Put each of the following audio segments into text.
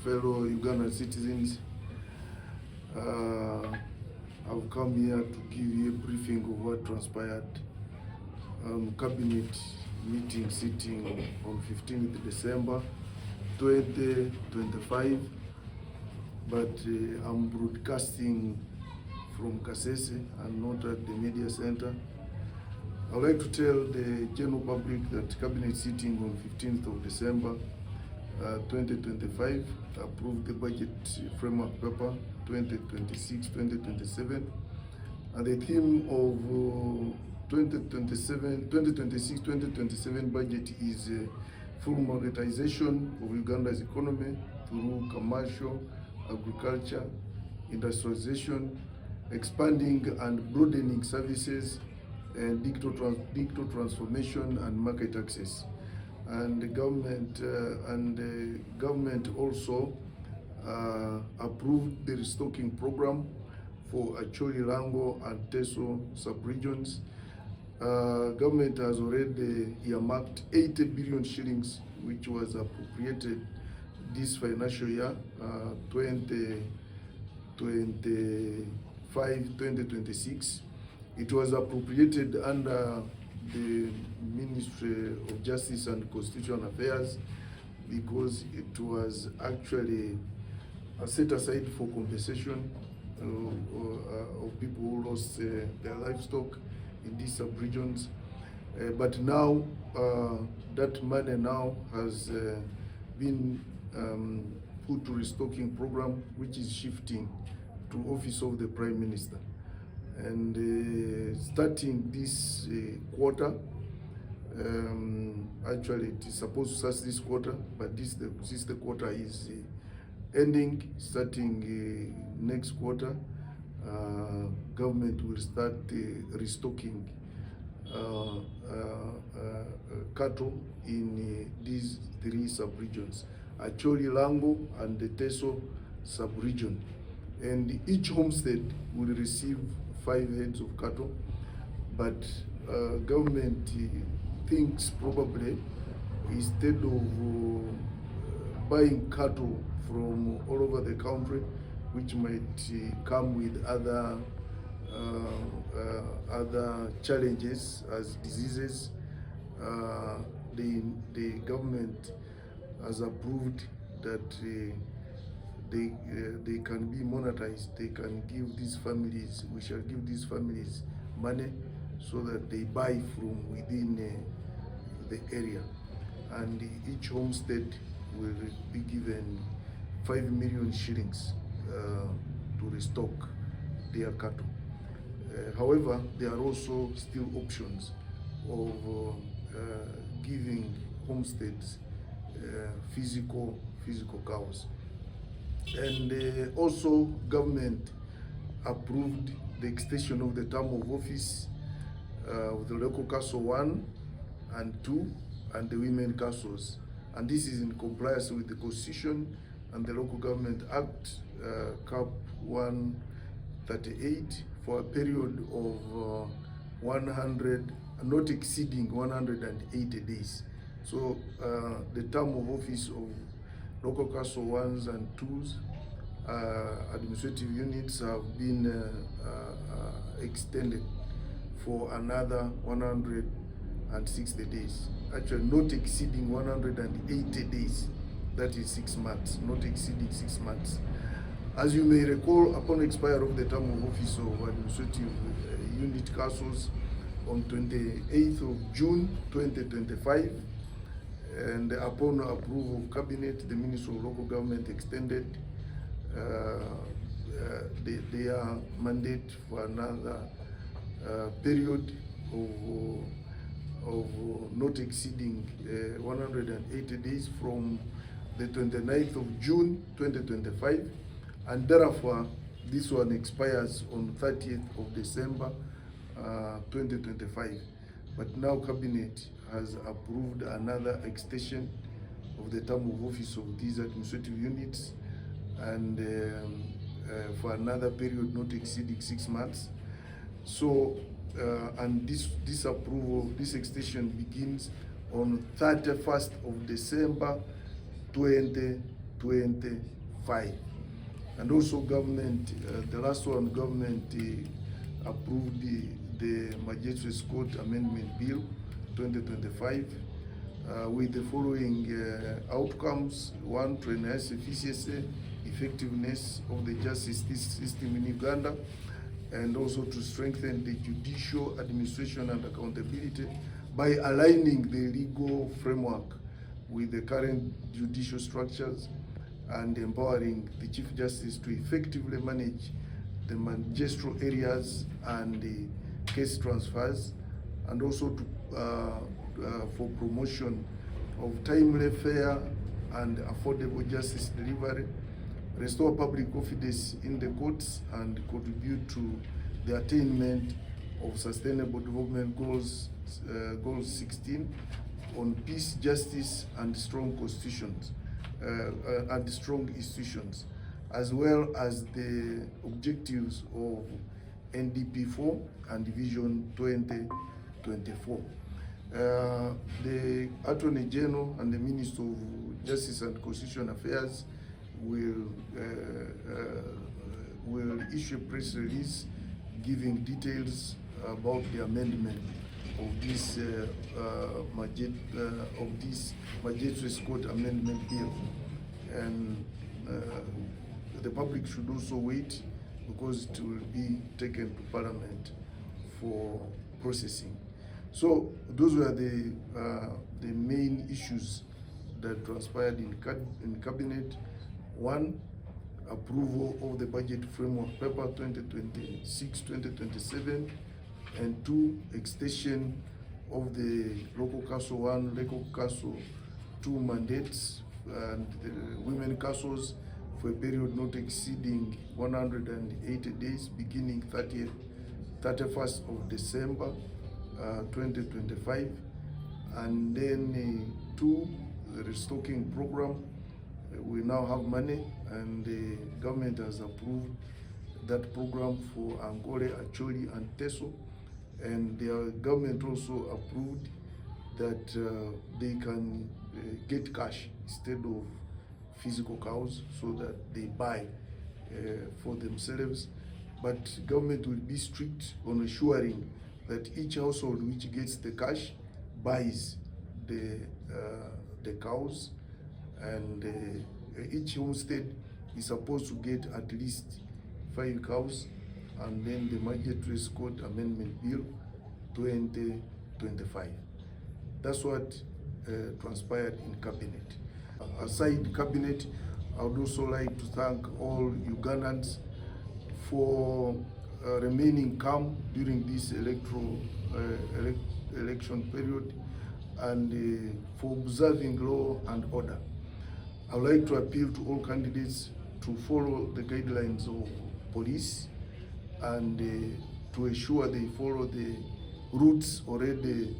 fellow Ugandan citizens. I've come here to give you a briefing of what transpired cabinet meeting sitting on 15th December 2025, but I'm broadcasting from Kasese and not at the media center. I would like to tell the general public that cabinet sitting on 15th of December 2025 approved the budget framework paper 2026-2027, and the theme of 2026-2027 budget is full monetization of Uganda's economy through commercial, agriculture, industrialization, expanding and broadening services, and digital transformation and market access. And the government also approved the restocking program for Acholi, Lango and Teso sub-regions. Government has already earmarked 80 billion shillings, which was appropriated this financial year, 2025-2026. It was appropriated under the Ministry of Justice and Constitutional Affairs because it was actually set aside for compensation of people who lost their livestock in these sub-regions. But now that money now has been put to restocking program, which is shifting to Office of the Prime Minister. And starting this quarter, actually it is supposed to start this quarter, but since the quarter is ending, starting next quarter, government will start restocking cattle in these three sub-regions, Acholi, Lango and the Teso sub-region. And each homestead will receive 5 heads of cattle, but government thinks probably instead of buying cattle from all over the country, which might come with other challenges as diseases, the government has approved that they can be monetized. They can give these families, we shall give these families money so that they buy from within the area. And each homestead will be given 5 million shillings to restock their cattle. However, there are also still options of giving homesteads physical cows. And also government approved the extension of the term of office of the local council 1 and 2 and the women councils. And this is in compliance with the Constitution and the Local Government Act, Cap 138, for a period of 100, not exceeding 180 days. So the term of office of local council 1s and 2s, administrative units have been extended for another 160 days. Actually, not exceeding 180 days. That is 6 months, not exceeding 6 months. As you may recall, upon expiry of the term of office of administrative unit councils on 28th of June 2025, and upon approval of cabinet, the Ministry of Local Government extended their mandate for another period of not exceeding 180 days from the 29th of June 2025, and therefore this one expires on 30th of December 2025. But now cabinet has approved another extension of the term of office of these administrative units, and for another period not exceeding 6 months. So and this approval, this extension begins on 31st of December 2025. 2025. And also government, the last one, government approved the Magistrates Court Amendment Bill 2025 with the following outcomes. One, to enhance efficiency, effectiveness of the justice system in Uganda, and also to strengthen the judicial administration and accountability by aligning the legal framework with the current judicial structures and empowering the Chief Justice to effectively manage the magisterial areas and the case transfers, and also to, for promotion of timely, fair and affordable justice delivery, restore public confidence in the courts, and contribute to the attainment of Sustainable Development Goals, Goal 16 on peace, justice, and strong constitutions, and strong institutions, as well as the objectives of NDP 4 and Vision 2024. The Attorney General and the Minister of Justice and Constitutional Affairs will issue a press release giving details about the amendment of this Magistrates Court Amendment Bill, and the public should also wait because it will be taken to Parliament for processing. So those were the main issues that transpired in Cabinet. One, approval of the budget framework paper 2026-2027, and two, extension of the local council 1, local council 2 mandates and the women councils for a period not exceeding 180 days beginning 31st of December 2025, and then two, the restocking program. We now have money, and the government has approved that program for Angole, Acholi, and Teso, and the government also approved that they can get cash instead of physical cows, so that they buy for themselves. But government will be strict on ensuring that each household which gets the cash buys the cows, and each homestead is supposed to get at least 5 cows, and then the Magistrates Court Amendment Bill 2025. That's what transpired in Cabinet. Aside Cabinet, I would also like to thank all Ugandans for remaining calm during this election period, and for observing law and order. I would like to appeal to all candidates to follow the guidelines of police, and to ensure they follow the routes already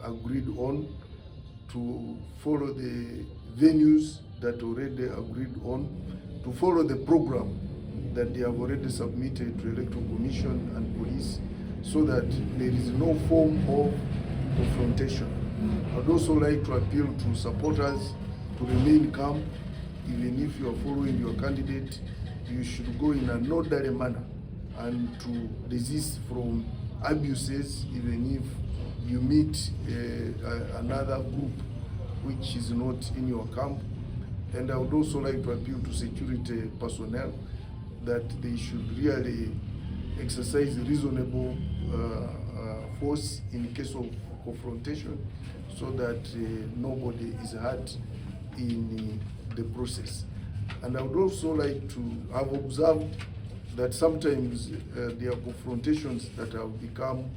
agreed on, to follow the venues that already agreed on, to follow the program that they have already submitted to Electoral Commission and police, so that there is no form of confrontation. I'd also like to appeal to supporters to remain calm. Even if you are following your candidate, you should go in an orderly manner and to desist from abuses, even if you meet another group which is not in your camp. And I would also like to appeal to security personnel that they should really exercise reasonable force in case of confrontation, so that nobody is hurt in the process. And I would also like to have observed that sometimes there are confrontations that have become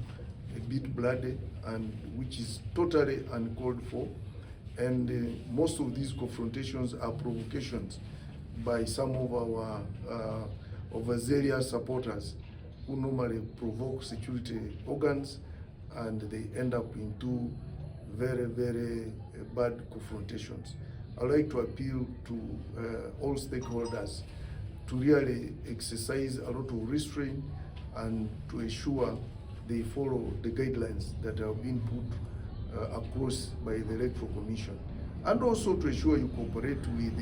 a bit bloody, and which is totally uncalled for. And most of these confrontations are provocations by some of our overzealous supporters, who normally provoke security organs, and they end up into very, very bad confrontations. I'd like to appeal to all stakeholders to really exercise a lot of restraint, and to ensure they follow the guidelines that have been put across by the Electoral Commission. and also to ensure you cooperate with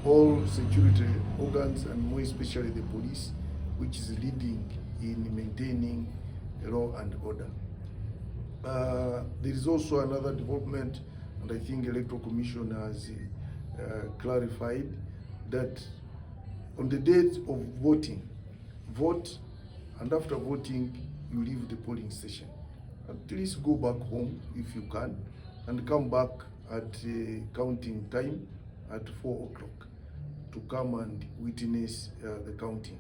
all security organs, and more especially the police, which is leading in maintaining law and order. There is also another development, and I think Electoral Commission has clarified that on the date of voting, vote, and after voting, you leave the polling station. At least go back home if you can, and come back at counting time at 4 o'clock to come and witness the counting.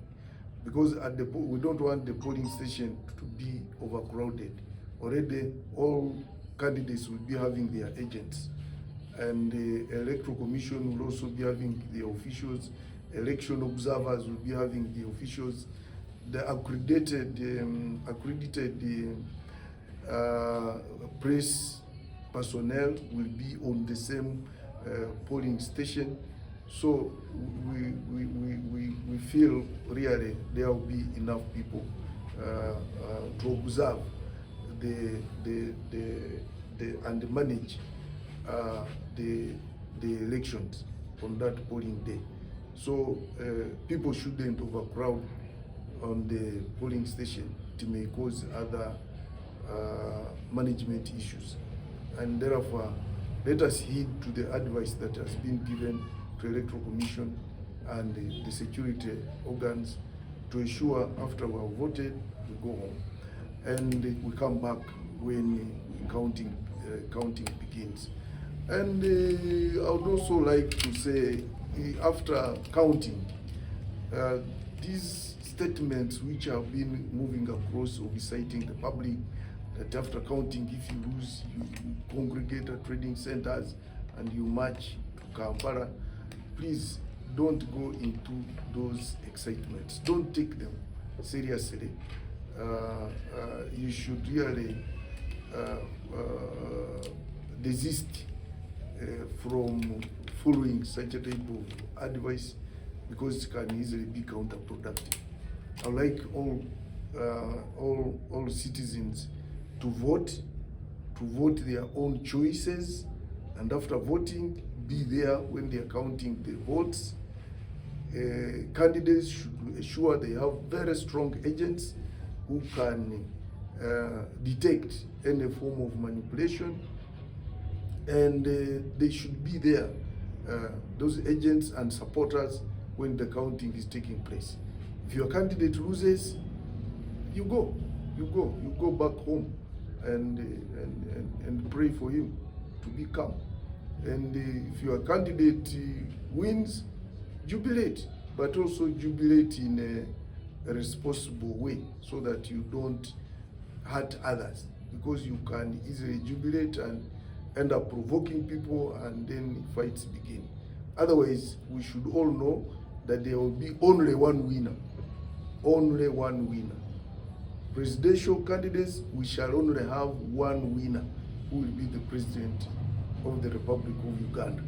Because at we don't want the polling station to be overcrowded. Already all candidates will be having their agents, and the Electoral Commission will also be having the officials. Election observers will be having the officials. The accredited press personnel will be on the same polling station. So we feel really there will be enough people to observe and manage the elections on that polling day. So people shouldn't overcrowd on the polling station. It may cause other management issues, and therefore let us heed to the advice that has been given to Electoral Commission and the security organs to ensure after we have voted, we go home and we come back when counting begins. And I would also like to say, after counting, these statements which have been moving across or reciting the public, that after counting, if you lose, you congregate at trading centers and you march to Kampala. Please don't go into those excitements. Don't take them seriously. You should really desist from following such a type of advice, because it can easily be counterproductive. I would like all citizens to vote their own choices, and after voting, be there when they are counting the votes. Candidates should ensure they have very strong agents who can detect any form of manipulation, and they should be there, those agents and supporters, when the counting is taking place. If your candidate loses, you go back home and pray for him to be calm. And if your candidate wins, jubilate, but also jubilate in a responsible way, so that you don't hurt others, because you can easily jubilate and end up provoking people, and then fights begin. Otherwise, we should all know that there will be only one winner. Only one winner. Presidential candidates, we shall only have one winner, who will be the President of the Republic of Uganda.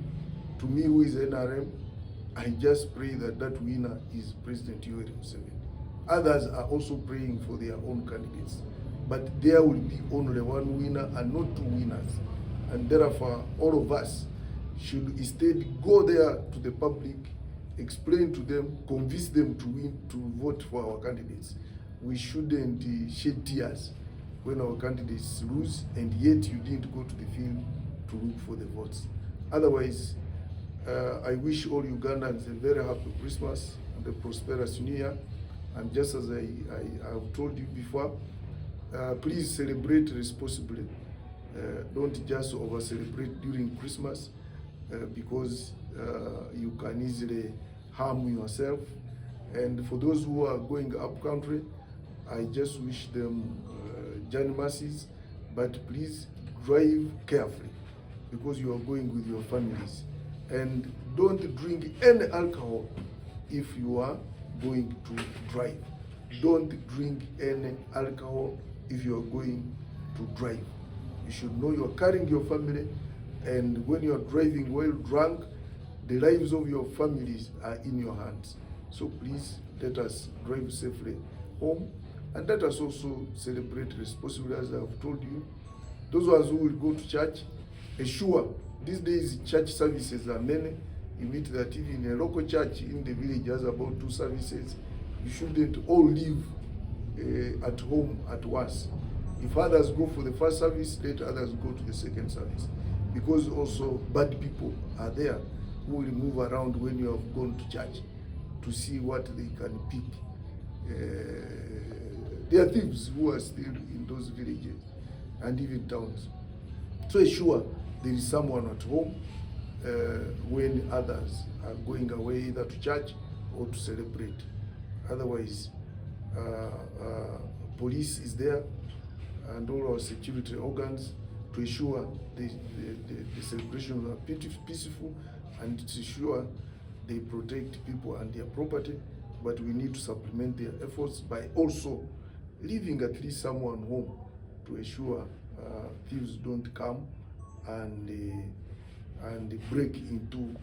To me, who is NRM, I just pray that that winner is President Yoweri Museveni. Others are also praying for their own candidates, but there will be only one winner and not two winners. And therefore, all of us should instead go there to the public, explain to them, convince them to vote for our candidates. We shouldn't shed tears when our candidates lose, and yet you didn't go to the field to look for the votes. Otherwise, I wish all Ugandans a very happy Christmas and a prosperous New Year. And just as I have told you before, please celebrate responsibly. Don't just over-celebrate during Christmas, because you can easily harm yourself. And for those who are going up country, I just wish them journey mercies, but please drive carefully, because you are going with your families. And don't drink any alcohol if you are going to drive. Don't drink any alcohol if you are going to drive. You should know you are carrying your family, and when you are driving while drunk, the lives of your families are in your hands. So please, let us drive safely home, and let us also celebrate responsibly, as I have told you. Those of us who will go to church, ensure these days church services are many. You meet that even a local church in the village has about 2 services. You shouldn't all live at home at once. If others go for the first service, let others go to the second service. Because also bad people are there who will move around when you have gone to church to see what they can pick. There are thieves who are still in those villages and even towns. So ensure there is someone at home when others are going away either to church or to celebrate. Otherwise, police is there and all our security organs to ensure the celebrations are peaceful and to ensure they protect people and their property. But we need to supplement their efforts by also leaving at least someone home to ensure thieves don't come and break into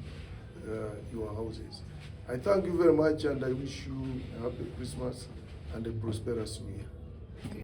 your houses. I thank you very much, and I wish you a happy Christmas and a prosperous New Year.